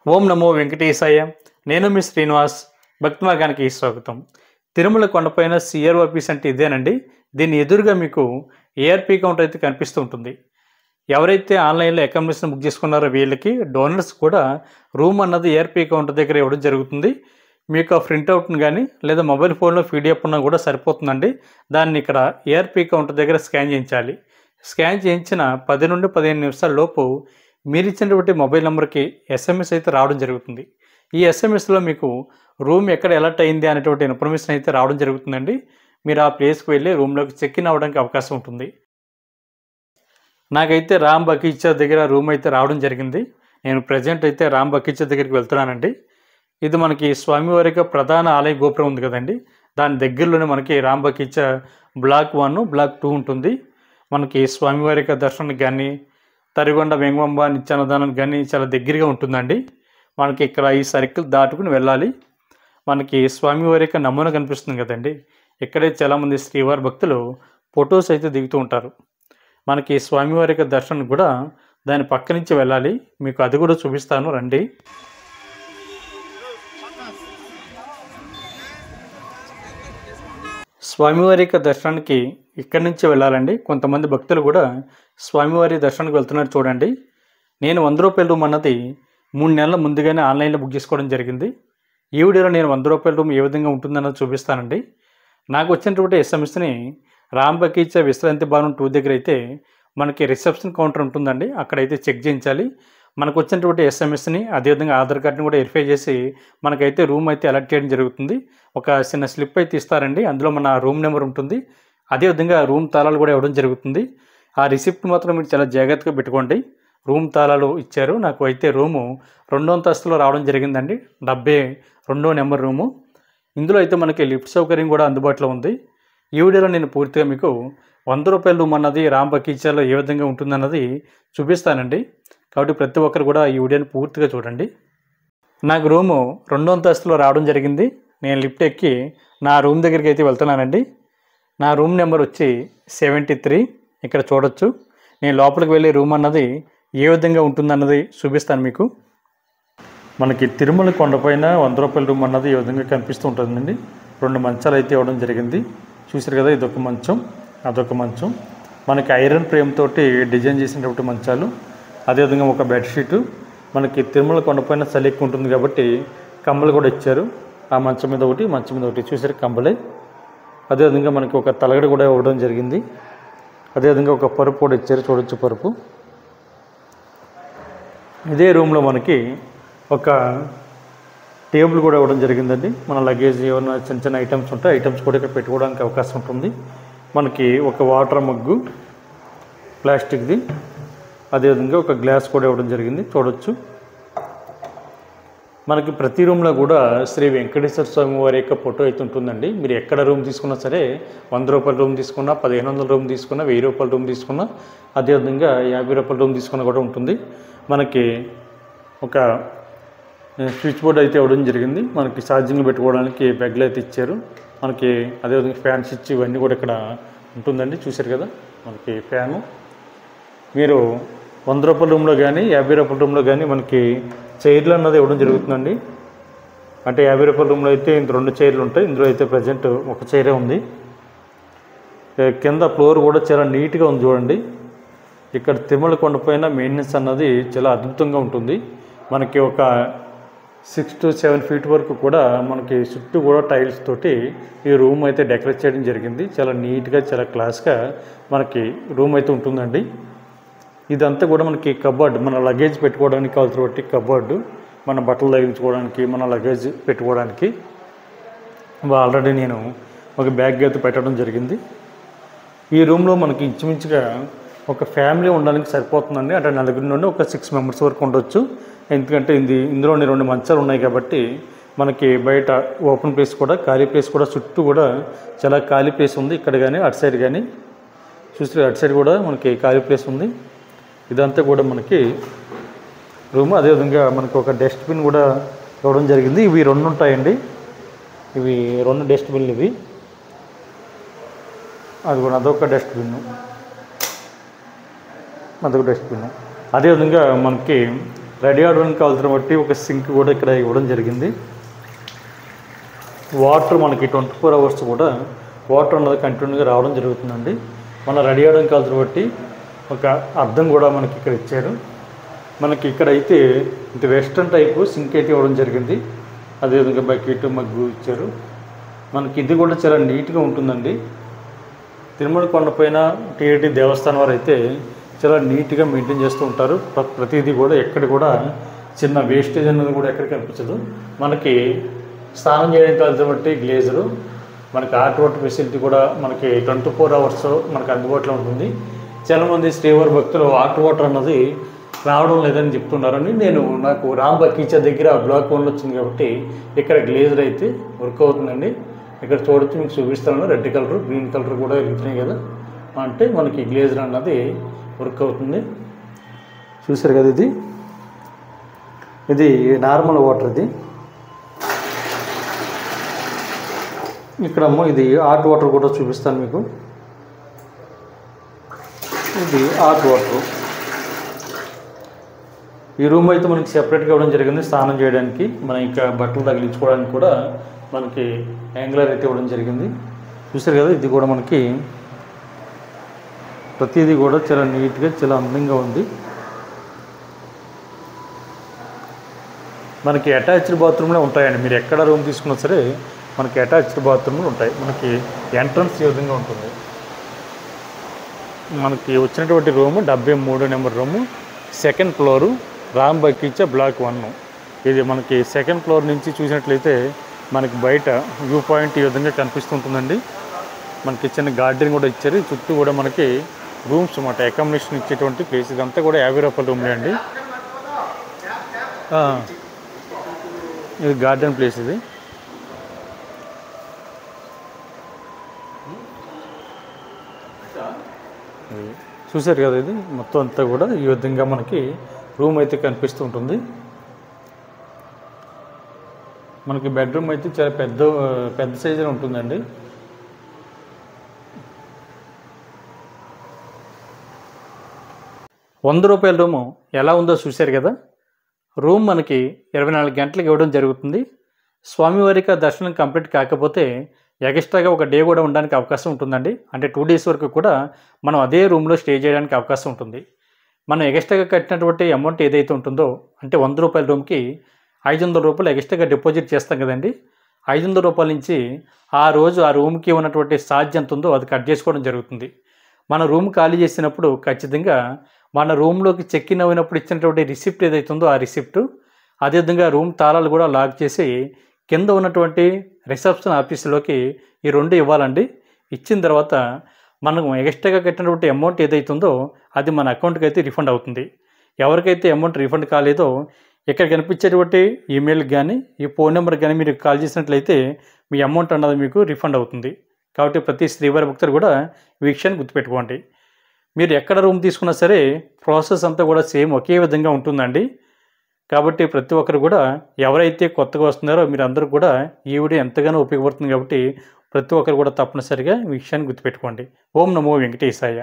ఓం నమో వెంకటేశాయ. నేను మీ శ్రీనివాస్. భక్తి మార్గానికి స్వాగతం. తిరుమల కొండపైన సిఆర్ ఆఫీస్ అంటే ఇదేనండి. దీని ఎదురుగా మీకు ఏఆర్పీ కౌంటర్ అయితే కనిపిస్తూ ఉంటుంది. ఎవరైతే ఆన్లైన్లో అకామిడేషన్ బుక్ చేసుకున్నారో వీళ్ళకి డోనర్స్ కూడా రూమ్ అన్నది ఏఆర్పీ కౌంటర్ దగ్గర ఇవ్వడం జరుగుతుంది. మీకు ఆ ప్రింట్అవుట్ని కానీ లేదా మొబైల్ ఫోన్లో పీడిఎఫ్ ఉన్నా కూడా సరిపోతుందండి. దాన్ని ఇక్కడ ఏఆర్పీ కౌంటర్ దగ్గర స్కాన్ చేయించాలి. స్కాన్ చేయించిన 10 నుండి 15 నిమిషాల లోపు మీరు ఇచ్చినటువంటి మొబైల్ నెంబర్కి ఎస్ఎంఎస్ అయితే రావడం జరుగుతుంది. ఈ ఎస్ఎంఎస్లో మీకు రూమ్ ఎక్కడ అలర్ట్ అయింది అనేటువంటి ఇన్ఫర్మేషన్ అయితే రావడం జరుగుతుందండి. మీరు ఆ ప్లేస్కి వెళ్ళి రూమ్లోకి చెక్ ఇన్ అవ్వడానికి అవకాశం ఉంటుంది. నాకైతే రామ్ బగీచా దగ్గర రూమ్ అయితే రావడం జరిగింది. నేను ప్రజెంట్ అయితే రామ్ బగీచా దగ్గరికి వెళ్తున్నానండి. ఇది మనకి స్వామివారి యొక్క ప్రధాన ఆలయ గోపురం ఉంది కదండి, దాని దగ్గరలోనే మనకి రామ్ బగీచా బ్లాక్ 1, బ్లాక్ 2 ఉంటుంది. మనకి స్వామివారి యొక్క దర్శనానికి కానీ తరిగొండ వెంగమాంబ నిత్యాన్నదానానికి కానీ చాలా దగ్గరగా ఉంటుందండి. మనకి ఇక్కడ ఈ సర్కిల్ దాటుకుని వెళ్ళాలి. మనకి స్వామివారి యొక్క నమూనా కనిపిస్తుంది కదండి, ఇక్కడే చాలామంది శ్రీవారి భక్తులు ఫొటోస్ అయితే దిగుతూ ఉంటారు. మనకి స్వామివారి యొక్క దర్శనం కూడా దాని పక్క నుంచి వెళ్ళాలి. మీకు అది కూడా చూపిస్తాను రండి. స్వామివారి యొక్క దర్శనానికి ఇక్కడి నుంచి వెళ్ళాలండి. కొంతమంది భక్తులు కూడా స్వామివారి దర్శనానికి వెళ్తున్నారు చూడండి. నేను 100 రూపాయల రూమ్ అన్నది 3 నెలల ముందుగానే ఆన్లైన్లో బుక్ చేసుకోవడం జరిగింది. ఈ వీడియోలో నేను 100 రూపాయల రూమ్ ఏ విధంగా ఉంటుందన్నది చూపిస్తానండి. నాకు వచ్చినటువంటి ఎస్ఎంఎస్ని రామ్ బగీచా విశ్రాంతి భవనం 2 దగ్గర అయితే మనకి రిసెప్షన్ కౌంటర్ ఉంటుందండి, అక్కడైతే చెక్ చేయించాలి. మనకు వచ్చినటువంటి ఎస్ఎంఎస్ని అదేవిధంగా ఆధార్ కార్డుని కూడా వెరిఫై చేసి మనకైతే రూమ్ అయితే అలర్ట్ చేయడం జరుగుతుంది. ఒక చిన్న స్లిప్ అయితే ఇస్తారండి, అందులో మన రూమ్ నెంబర్ ఉంటుంది. అదేవిధంగా రూమ్ తాళాలు కూడా ఇవ్వడం జరుగుతుంది. ఆ రిసిప్ట్ మాత్రం మీరు చాలా జాగ్రత్తగా పెట్టుకోండి. రూమ్ తాళాలు ఇచ్చారు. నాకు అయితే రూము 2వ అంతస్తులో రావడం జరిగిందండి, 72వ నెంబర్ రూము. ఇందులో అయితే మనకి లిఫ్ట్ సౌకర్యం కూడా అందుబాటులో ఉంది. ఈ వీడియోలో నేను పూర్తిగా మీకు 100 రూపాయల రూమ్ అన్నది రామ్ బగీచాలో ఏ విధంగా ఉంటుందన్నది చూపిస్తానండి. కాబట్టి ప్రతి ఒక్కరు కూడా ఈ వీడియోని పూర్తిగా చూడండి. నాకు రూము 2వ అంతస్తులో రావడం జరిగింది. నేను లిఫ్ట్ ఎక్కి నా రూమ్ దగ్గరికి అయితే వెళ్తున్నానండి. నా రూమ్ నెంబర్ వచ్చి 73. ఇక్కడ చూడొచ్చు. నేను లోపలికి వెళ్ళి రూమ్ అన్నది ఏ విధంగా ఉంటుందన్నది చూపిస్తాను మీకు. మనకి తిరుమల కొండపైన 100 రూపాయల రూమ్ అన్నది ఈ విధంగా కనిపిస్తూ ఉంటుందండి. 2 మంచాలు అయితే ఇవ్వడం జరిగింది. చూసారు కదా, ఇదొక మంచం, అదొక మంచం. మనకి ఐరన్ ఫ్రేమ్ తోటి డిజైన్ చేసినటువంటి మంచాలు, అదేవిధంగా ఒక బెడ్షీటు. మనకి తిరుమల కొండపైన చలి ఎక్కువ ఉంటుంది కాబట్టి కంబలు కూడా ఇచ్చారు. ఆ మంచం మీద ఒకటి, మంచం మీద ఒకటి. చూసారు కంబలే. అదేవిధంగా మనకి ఒక తలగడ కూడా ఇవ్వడం జరిగింది. అదేవిధంగా ఒక పరుపు కూడా ఇచ్చారు, చూడొచ్చు పరుపు. ఇదే రూమ్లో మనకి ఒక టేబుల్ కూడా ఇవ్వడం జరిగిందండి. మన లగేజ్ ఏమైనా చిన్న చిన్న ఐటమ్స్ ఉంటాయి, ఐటమ్స్ కూడా ఇక్కడ పెట్టుకోవడానికి అవకాశం ఉంటుంది. మనకి ఒక వాటర్ మగ్గు ప్లాస్టిక్ది, అదేవిధంగా ఒక గ్లాస్ కూడా ఇవ్వడం జరిగింది, చూడొచ్చు. మనకి ప్రతి రూమ్లో కూడా శ్రీ వెంకటేశ్వర స్వామి వారి యొక్క ఫోటో అయితే ఉంటుందండి. మీరు ఎక్కడ రూమ్ తీసుకున్నా సరే, 100 రూపాయల రూమ్ తీసుకున్నా, 1500 రూమ్ తీసుకున్నా, 1000 రూపాయల రూమ్ తీసుకున్నా, అదేవిధంగా 50 రూపాయల రూమ్ తీసుకున్నా కూడా ఉంటుంది. మనకి ఒక స్విచ్ బోర్డ్ అయితే ఇవ్వడం జరిగింది. మనకి ఛార్జింగ్ పెట్టుకోవడానికి బెగ్లు అయితే ఇచ్చారు. మనకి అదేవిధంగా ఫ్యాన్ స్విచ్ ఇవన్నీ కూడా ఇక్కడ ఉంటుందండి. చూశారు కదా, మనకి ఫ్యాను. మీరు 100 రూపాయల రూమ్లో కానీ 50 రూపాయల రూమ్లో కానీ మనకి చైర్లు అన్నది ఇవ్వడం జరుగుతుందండి. అంటే 50 రూపాయల రూమ్లో అయితే 2 చైర్లు ఉంటాయి, ఇందులో అయితే ప్రజెంట్ ఒక చైరే ఉంది. కింద ఫ్లోర్ కూడా చాలా నీట్గా ఉంది చూడండి. ఇక్కడ తిరుమల కొండపైన మెయింటెనెన్స్ అన్నది చాలా అద్భుతంగా ఉంటుంది. మనకి ఒక 6 to 7 feet వరకు కూడా మనకి చుట్టూ కూడా టైల్స్ తోటి ఈ రూమ్ అయితే డెకరేట్ చేయడం జరిగింది. చాలా నీట్గా, చాలా క్లాస్గా మనకి రూమ్ అయితే ఉంటుందండి. ఇదంతా కూడా మనకి కబోర్డ్, మన లగేజ్ పెట్టుకోవడానికి కావాల్సినటువంటి కబోర్డు, మన బట్టలు తగిలించుకోవడానికి, మన లగేజ్ పెట్టుకోవడానికి. ఆల్రెడీ నేను ఒక బ్యాగ్ అయితే పెట్టడం జరిగింది. ఈ రూమ్లో మనకి ఇంచుమించుగా ఒక ఫ్యామిలీ ఉండడానికి సరిపోతుందండి. అంటే 4 నుండి ఒక 6 మెంబర్స్ వరకు ఉండొచ్చు. ఎందుకంటే ఇందులోని 2 మంచాలు ఉన్నాయి కాబట్టి మనకి బయట ఓపెన్ ప్లేస్ కూడా, ఖాళీ ప్లేస్ కూడా, చుట్టూ కూడా చాలా ఖాళీ ప్లేస్ ఉంది. ఇక్కడ కానీ అటు సైడ్ కానీ చూస్తే అటు సైడ్ కూడా మనకి ఖాళీ ప్లేస్ ఉంది. ఇదంతా కూడా మనకి రూమ్. అదేవిధంగా మనకి ఒక డస్ట్బిన్ కూడా ఇవ్వడం జరిగింది. ఇవి 2 ఉంటాయండి. ఇవి 2 డస్ట్బిన్లు ఇవి. అది కూడా అదొక డస్ట్బిన్. అదొక డస్ట్బిన్. అదేవిధంగా మనకి రెడీ అవడానికి కావాల్సిన బట్టి ఒక సింక్ కూడా ఇక్కడ ఇవ్వడం జరిగింది. వాటర్ మనకి 24 అవర్స్ కూడా వాటర్ అన్నది కంటిన్యూగా రావడం జరుగుతుందండి. మన రెడీ అవడానికి కావాల్సిన బట్టి ఒక అద్దం కూడా మనకి ఇక్కడ ఇచ్చారు. మనకి ఇక్కడైతే ఇది వెస్ట్రన్ టైపు సింక్ అయితే ఇవ్వడం జరిగింది. అదేవిధంగా బకెట్ మగ్గు ఇచ్చారు. మనకి ఇది కూడా చాలా నీట్గా ఉంటుందండి. తిరుమల కొండపైన టీటీడీ దేవస్థానం వారు అయితే చాలా నీట్గా మెయింటైన్ చేస్తూ ఉంటారు. ప్రతిదీ కూడా ఎక్కడ కూడా చిన్న వేస్టేజ్ అనేది కూడా ఎక్కడ కనిపించదు. మనకి స్నానం చేయడానికి కావాల్సిన బట్టి గ్లేజరు, మనకి హాట్ వాటర్ ఫెసిలిటీ కూడా మనకి 24 అవర్స్ మనకు అందుబాటులో ఉంటుంది. చాలామంది శ్రీవారి భక్తులు హాట్ వాటర్ అన్నది రావడం లేదని చెప్తున్నారని నాకు రామ్ బకీచా దగ్గర బ్లాక్ 1 వచ్చింది కాబట్టి ఇక్కడ గ్లేజర్ అయితే వర్క్ అవుతుందండి. ఇక్కడ చూడొచ్చు, మీకు చూపిస్తాను. రెడ్ కలర్ గ్రీన్ కలర్ కూడా వెళ్తున్నాయి కదా, అంటే మనకి గ్లేజర్ అన్నది వర్క్ అవుతుంది. చూసారు కదా, ఇది నార్మల్ వాటర్. ఇక్కడ ఇది హాట్ వాటర్ కూడా చూపిస్తాను మీకు. ఇది హాట్ వాటర్. ఈ రూమ్ అయితే మనకి సెపరేట్గా ఇవ్వడం జరిగింది స్నానం చేయడానికి. మనం ఇంకా బట్టలు తగిలించుకోవడానికి కూడా మనకి యాంగ్లర్ అయితే ఇవ్వడం జరిగింది. చూసారు కదా, ఇది కూడా మనకి ప్రతిదీ కూడా చాలా నీట్గా చాలా అందంగా ఉంది. మనకి అటాచ్డ్ బాత్రూమ్లే ఉంటాయండి. మీరు ఎక్కడ రూమ్ తీసుకున్నా సరే మనకి అటాచ్డ్ బాత్రూమ్లు ఉంటాయి. మనకి ఎంట్రన్స్ ఈ విధంగా ఉంటుంది. మనకి వచ్చినటువంటి room 73 number room, 2nd floor, Ram Bagicha block 1. ఇది మనకి 2nd ఫ్లోర్ నుంచి చూసినట్లయితే మనకి బయట వ్యూ పాయింట్ ఈ విధంగా కనిపిస్తుంటుందండి. మనకి చిన్న గార్డెన్ కూడా ఇచ్చారు. చుట్టూ కూడా మనకి రూమ్స్ అన్నమాట, అకామిడేషన్ ఇచ్చేటువంటి ప్లేస్. ఇదంతా కూడా 50 రూపాయల రూమ్లే అండి. ఇది గార్డెన్ ప్లేస్. ఇది చూసారు కదా, ఇది మొత్తం అంతా కూడా ఈ విధంగా మనకి రూమ్ అయితే కనిపిస్తూ ఉంటుంది. మనకి బెడ్రూమ్ అయితే చాలా పెద్ద సైజులో ఉంటుందండి. ₹100 రూము ఎలా ఉందో చూశారు కదా. రూమ్ మనకి 24 గంటలకు ఇవ్వడం జరుగుతుంది. స్వామివారికి దర్శనం కంప్లీట్ కాకపోతే ఎక్స్ట్రాగా ఒక డే కూడా ఉండడానికి అవకాశం ఉంటుందండి. అంటే 2 డేస్ వరకు కూడా మనం అదే రూమ్లో స్టే చేయడానికి అవకాశం ఉంటుంది. మనం ఎక్స్ట్రాగా కట్టినటువంటి అమౌంట్ ఏదైతే ఉంటుందో, అంటే ₹100 రూమ్కి ₹500 ఎక్స్ట్రాగా డిపాజిట్ చేస్తాం కదండి. ₹500 నుంచి ఆ రోజు ఆ రూమ్కి ఉన్నటువంటి ఛార్జ్ ఎంత ఉందో అది కట్ చేసుకోవడం జరుగుతుంది. మన రూమ్ ఖాళీ చేసినప్పుడు ఖచ్చితంగా మన రూమ్లోకి చెక్ ఇన్ అయినప్పుడు ఇచ్చినటువంటి రిసిప్ట్ ఏదైతే ఉందో ఆ రిసిప్టు, అదేవిధంగా రూమ్ తాళాలు కూడా లాక్ చేసి కింద ఉన్నటువంటి రిసెప్షన్ ఆఫీసులోకి ఈ 2 ఇవ్వాలండి. ఇచ్చిన తర్వాత మనం ఎక్స్ట్రాగా కట్టినటువంటి అమౌంట్ ఏదైతే ఉందో అది మన అకౌంట్కి అయితే రిఫండ్ అవుతుంది. ఎవరికైతే అమౌంట్ రిఫండ్ కాలేదో ఇక్కడ కనిపించేటువంటి ఈమెయిల్కి కానీ ఈ ఫోన్ నెంబర్కి కానీ మీరు కాల్ చేసినట్లయితే మీ అమౌంట్ అన్నది మీకు రిఫండ్ అవుతుంది. కాబట్టి ప్రతి శ్రీవారి భక్తులు కూడా ఈ విషయాన్ని గుర్తుపెట్టుకోండి. మీరు ఎక్కడ రూమ్ తీసుకున్నా సరే ప్రాసెస్ అంతా కూడా సేమ్ ఒకే విధంగా ఉంటుందండి. కాబట్టి ప్రతి ఒక్కరు కూడా ఎవరైతే కొత్తగా వస్తున్నారో మీరు అందరూ కూడా ఈ వీడియో ఎంతగానో ఉపయోగపడుతుంది. కాబట్టి ప్రతి ఒక్కరు కూడా తప్పనిసరిగా ఈ విషయాన్ని గుర్తుపెట్టుకోండి. ఓం నమో వెంకటేశాయ.